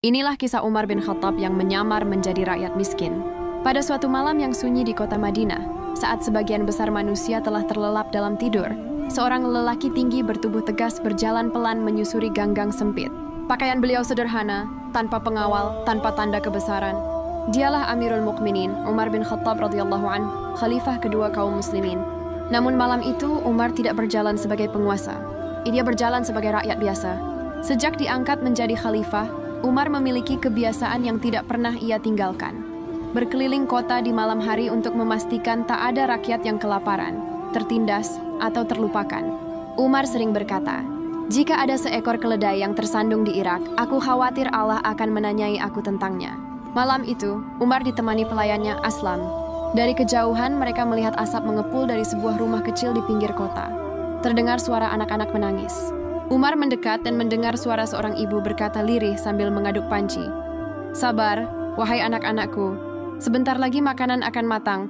Inilah kisah Umar bin Khattab yang menyamar menjadi rakyat miskin. Pada suatu malam yang sunyi di kota Madinah, saat sebagian besar manusia telah terlelap dalam tidur, seorang lelaki tinggi bertubuh tegas berjalan pelan menyusuri gang-gang sempit. Pakaian beliau sederhana, tanpa pengawal, tanpa tanda kebesaran. Dialah Amirul Mukminin, Umar bin Khattab radhiyallahu anhu, khalifah kedua kaum muslimin. Namun malam itu Umar tidak berjalan sebagai penguasa. Dia berjalan sebagai rakyat biasa. Sejak diangkat menjadi khalifah, Umar memiliki kebiasaan yang tidak pernah ia tinggalkan. Berkeliling kota di malam hari untuk memastikan tak ada rakyat yang kelaparan, tertindas, atau terlupakan. Umar sering berkata, "Jika ada seekor keledai yang tersandung di Irak, aku khawatir Allah akan menanyai aku tentangnya." Malam itu, Umar ditemani pelayannya Aslam. Dari kejauhan mereka melihat asap mengepul dari sebuah rumah kecil di pinggir kota. Terdengar suara anak-anak menangis. Umar mendekat dan mendengar suara seorang ibu berkata lirih sambil mengaduk panci. "Sabar, wahai anak-anakku, sebentar lagi makanan akan matang."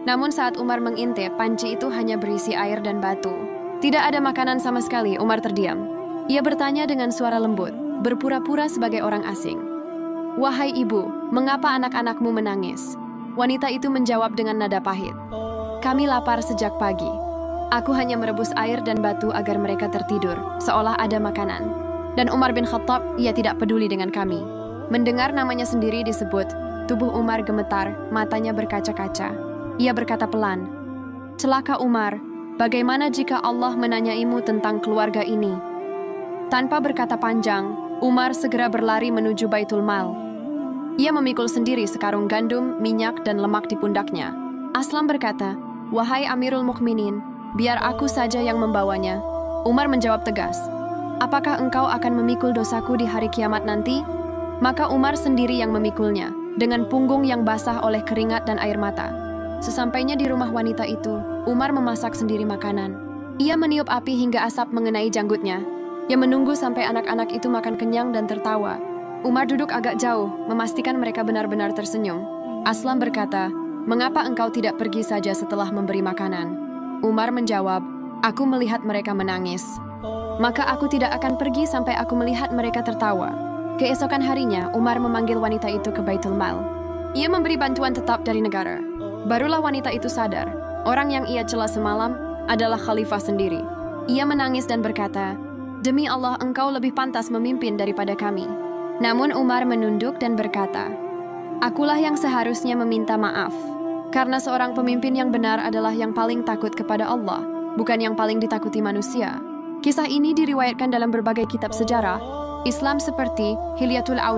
Namun saat Umar mengintip, panci itu hanya berisi air dan batu. Tidak ada makanan sama sekali. Umar terdiam. Ia bertanya dengan suara lembut, berpura-pura sebagai orang asing. "Wahai ibu, mengapa anak-anakmu menangis?" Wanita itu menjawab dengan nada pahit. "Kami lapar sejak pagi. Aku hanya merebus air dan batu agar mereka tertidur, seolah ada makanan." Dan Umar bin Khattab, ia tidak peduli dengan kami. Mendengar namanya sendiri disebut, tubuh Umar gemetar, matanya berkaca-kaca. Ia berkata pelan, "Celaka Umar, bagaimana jika Allah menanyaimu tentang keluarga ini?" Tanpa berkata panjang, Umar segera berlari menuju Baitul Mal. Ia memikul sendiri sekarung gandum, minyak, dan lemak di pundaknya. Aslam berkata, "Wahai Amirul Mukminin, biar aku saja yang membawanya." Umar menjawab tegas, "Apakah engkau akan memikul dosaku di hari kiamat nanti?" Maka Umar sendiri yang memikulnya, dengan punggung yang basah oleh keringat dan air mata. Sesampainya di rumah wanita itu, Umar memasak sendiri makanan. Ia meniup api hingga asap mengenai janggutnya. Ia menunggu sampai anak-anak itu makan kenyang dan tertawa. Umar duduk agak jauh, memastikan mereka benar-benar tersenyum. Aslam berkata, "Mengapa engkau tidak pergi saja setelah memberi makanan?" Umar menjawab, "Aku melihat mereka menangis. Maka aku tidak akan pergi sampai aku melihat mereka tertawa." Keesokan harinya, Umar memanggil wanita itu ke Baitul Mal. Ia memberi bantuan tetap dari negara. Barulah wanita itu sadar, orang yang ia cela semalam adalah khalifah sendiri. Ia menangis dan berkata, "Demi Allah, engkau lebih pantas memimpin daripada kami." Namun Umar menunduk dan berkata, "Akulah yang seharusnya meminta maaf. Karena seorang pemimpin yang benar adalah yang paling takut kepada Allah, bukan yang paling ditakuti manusia." Kisah ini diriwayatkan dalam berbagai kitab sejarah Islam seperti Hilyatul Auliya.